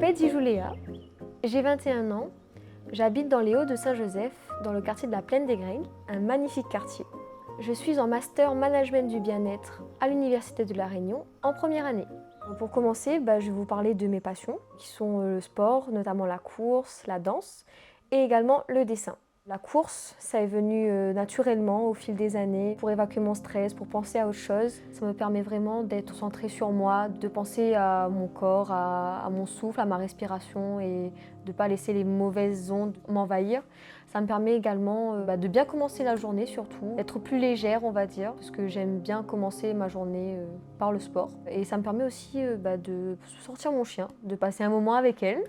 m'appelle Dijuléa, j'ai 21 ans, j'habite dans les Hauts de Saint-Joseph, dans le quartier de la Plaine des Grecs, un magnifique quartier. Je suis en master management du bien-être à l'Université de La Réunion en première année. Pour commencer, je vais vous parler de mes passions, qui sont le sport, notamment la course, la danse, et également le dessin. La course, ça est venu naturellement au fil des années pour évacuer mon stress, pour penser à autre chose. Ça me permet vraiment d'être centrée sur moi, de penser à mon corps, à mon souffle, à ma respiration et de ne pas laisser les mauvaises ondes m'envahir. Ça me permet également de bien commencer la journée surtout, d'être plus légère on va dire, parce que j'aime bien commencer ma journée par le sport. Et ça me permet aussi de sortir mon chien, de passer un moment avec elle.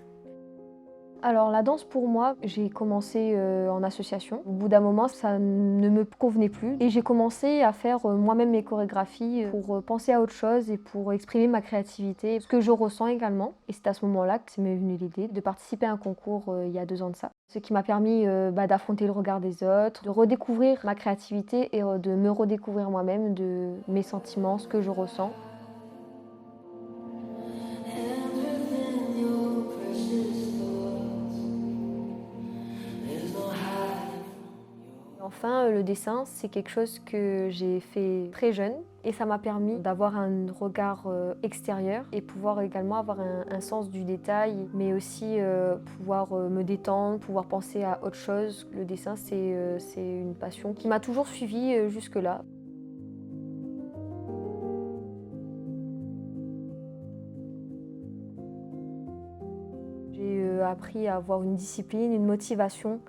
Alors la danse pour moi, j'ai commencé en association. Au bout d'un moment, ça ne me convenait plus et j'ai commencé à faire moi-même mes chorégraphies pour penser à autre chose et pour exprimer ma créativité, ce que je ressens également. Et c'est à ce moment-là que m'est venue l'idée de participer à un concours il y a 2 ans de ça. Ce qui m'a permis d'affronter le regard des autres, de redécouvrir ma créativité et de me redécouvrir moi-même, de mes sentiments, ce que je ressens. Enfin, le dessin, c'est quelque chose que j'ai fait très jeune et ça m'a permis d'avoir un regard extérieur et pouvoir également avoir un sens du détail, mais aussi pouvoir me détendre, pouvoir penser à autre chose. Le dessin, c'est une passion qui m'a toujours suivie jusque-là. J'ai appris à avoir une discipline, une motivation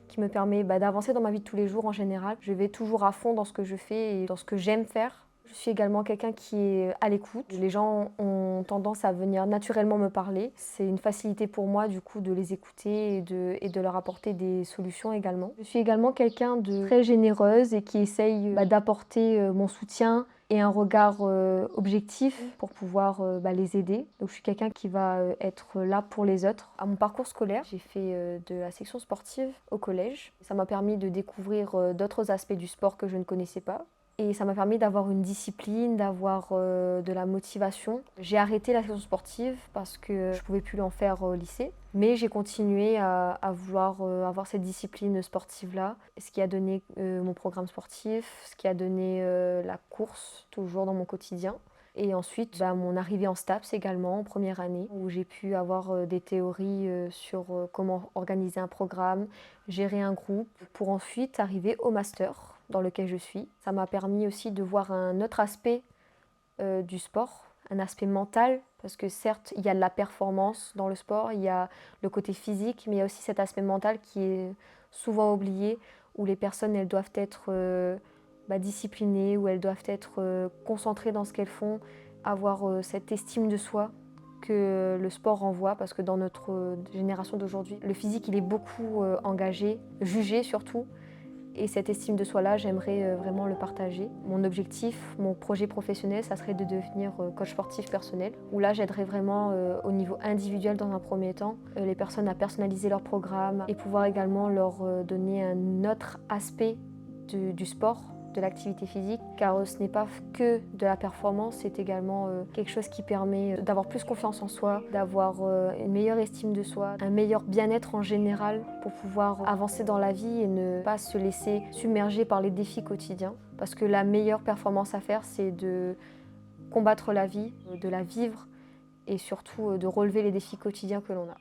qui me permet d'avancer dans ma vie de tous les jours en général. Je vais toujours à fond dans ce que je fais et dans ce que j'aime faire. Je suis également quelqu'un qui est à l'écoute. Les gens ont tendance à venir naturellement me parler. C'est une facilité pour moi du coup de les écouter et de leur apporter des solutions également. Je suis également quelqu'un de très généreuse et qui essaye d'apporter mon soutien et un regard objectif pour pouvoir les aider. Donc je suis quelqu'un qui va être là pour les autres. À mon parcours scolaire, j'ai fait de la section sportive au collège. Ça m'a permis de découvrir d'autres aspects du sport que je ne connaissais pas. Et ça m'a permis d'avoir une discipline, d'avoir de la motivation. J'ai arrêté la section sportive parce que je ne pouvais plus en faire au lycée. Mais j'ai continué à vouloir avoir cette discipline sportive-là, ce qui a donné mon programme sportif, ce qui a donné la course toujours dans mon quotidien. Et ensuite, mon arrivée en STAPS également, en première année, où j'ai pu avoir des théories sur comment organiser un programme, gérer un groupe, pour ensuite arriver au master dans lequel je suis. Ça m'a permis aussi de voir un autre aspect du sport, un aspect mental, parce que certes, il y a de la performance dans le sport, il y a le côté physique, mais il y a aussi cet aspect mental qui est souvent oublié, où les personnes elles doivent être disciplinées, où elles doivent être concentrées dans ce qu'elles font, avoir cette estime de soi que le sport renvoie, parce que dans notre génération d'aujourd'hui, le physique il est beaucoup engagé, jugé surtout. Et cette estime de soi-là, j'aimerais vraiment le partager. Mon objectif, mon projet professionnel, ça serait de devenir coach sportif personnel, où là, j'aiderais vraiment au niveau individuel dans un premier temps, les personnes à personnaliser leur programme et pouvoir également leur donner un autre aspect du sport, de l'activité physique, car ce n'est pas que de la performance, c'est également quelque chose qui permet d'avoir plus confiance en soi, d'avoir une meilleure estime de soi, un meilleur bien-être en général pour pouvoir avancer dans la vie et ne pas se laisser submerger par les défis quotidiens. Parce que la meilleure performance à faire, c'est de combattre la vie, de la vivre et surtout de relever les défis quotidiens que l'on a.